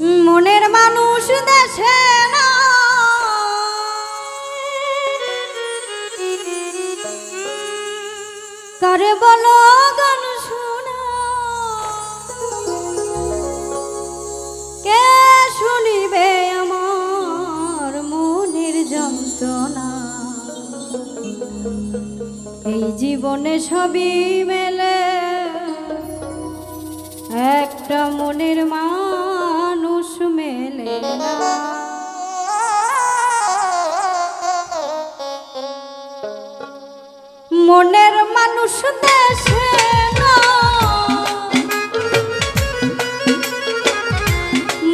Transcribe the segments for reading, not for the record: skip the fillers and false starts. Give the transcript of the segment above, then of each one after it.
মনের মানুষ দেশে না, কারে বলো গান শোনা, কে শুনিবে আমার মনের যন্ত্রণা। এই জীবনে সবই মেলে, একটা মনের মানুষ মেলে না। মনের মানুষ দেশে না,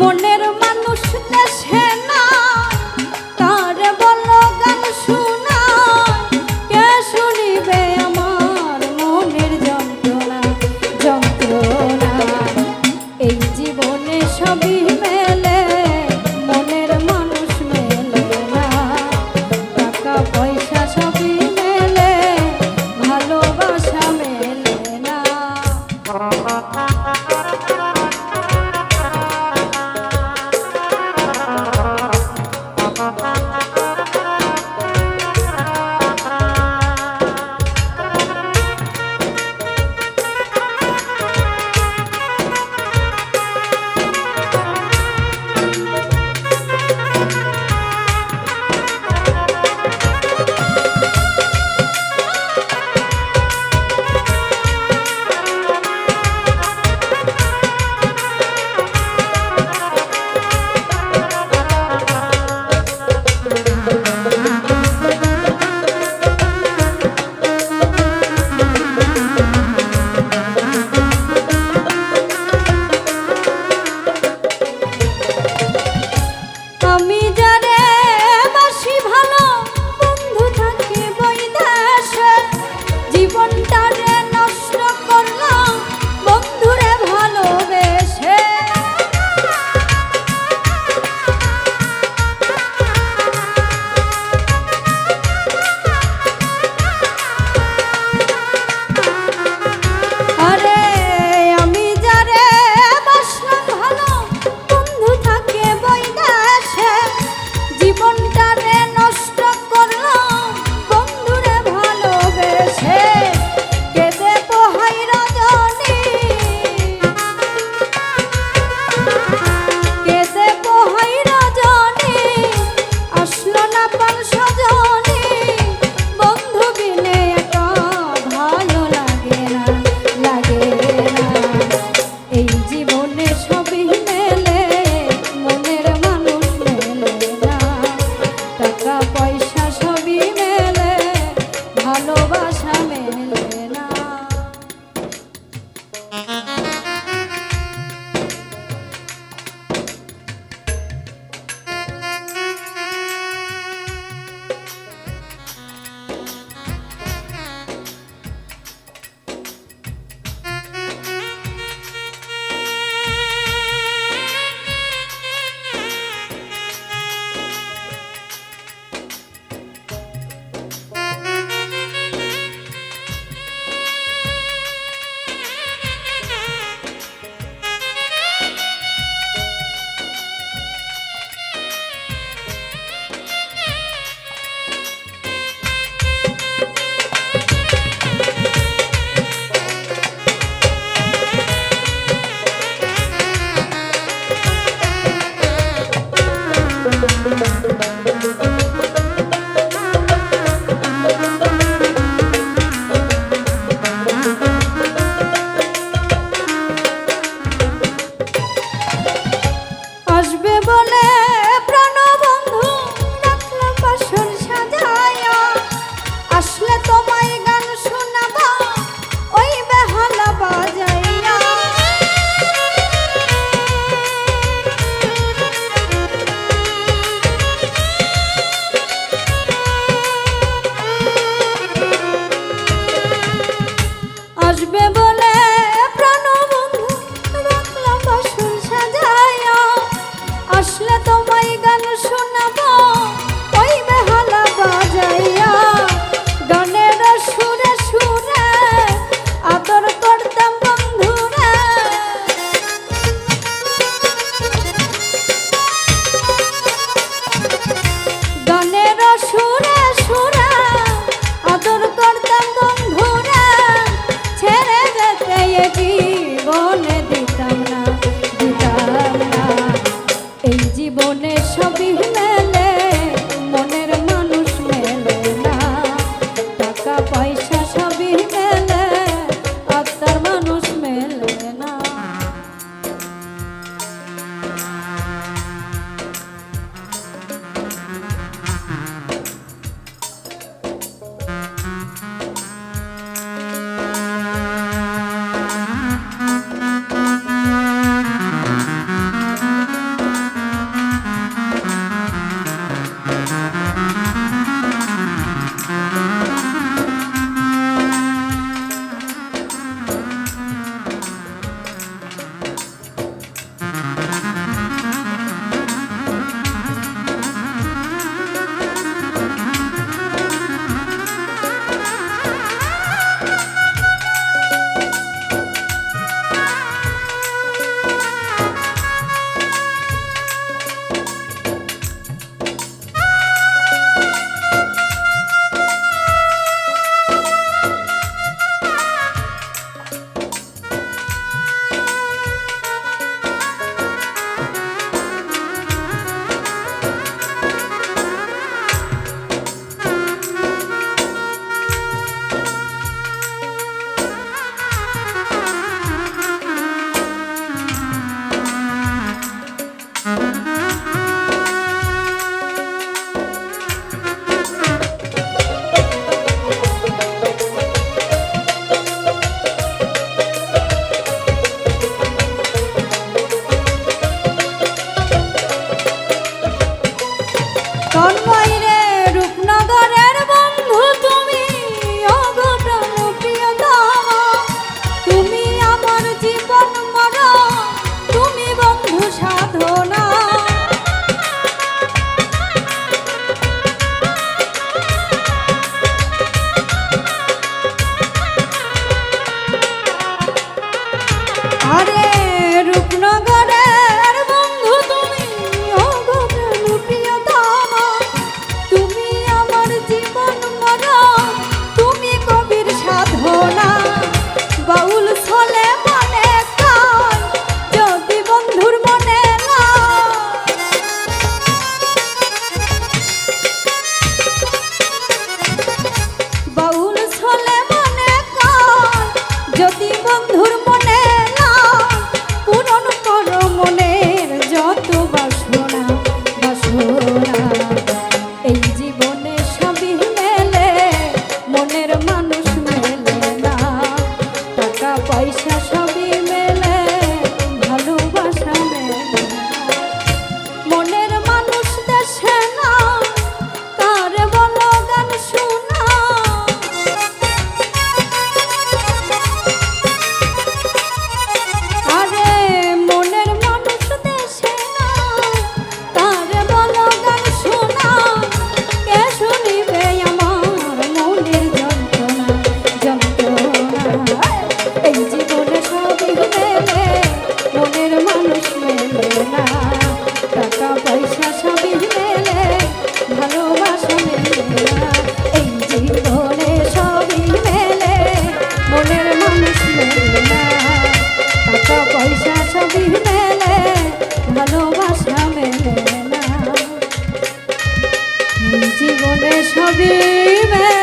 মনের মানুষ দেশে না, কারে বলো গান শোনা, কে শুনিবে আমার মনের যন্ত্রণা যন্ত্রণা। এই জীবনে সবই মেলে, মনের মানুষ মেলে না। টাকা পয়সা সবই মেলে, ভালোবাসা মেলে না। বন্ধুর মনে না পূরণ করো মনের যত বাসনা বাসনা এই জীবনে সবই মেলে মনের মানুষ মেলে না টাকা পয়সা সবই মেলে ভালোবাসা মেলে না মনের মানুষ দেশে না কার বলো গান শোনা আরে মনের মানুষ দেশে না কার বলো গান শোনা কে শুনিবে আমার মনের যন্ত্রণা যন্ত্রণা এই জীবনে সবই মেলে মনের মানুষ মেলে না টাকা পয়সা সবই মেলে ভালোবাসা মেলে না এই জীবনে সবই মেলে মনের মানুষ মেলে না টাকা পয়সা সবই মেলে ভালোবাসা মেলে না এই জীবনে সবই মেলে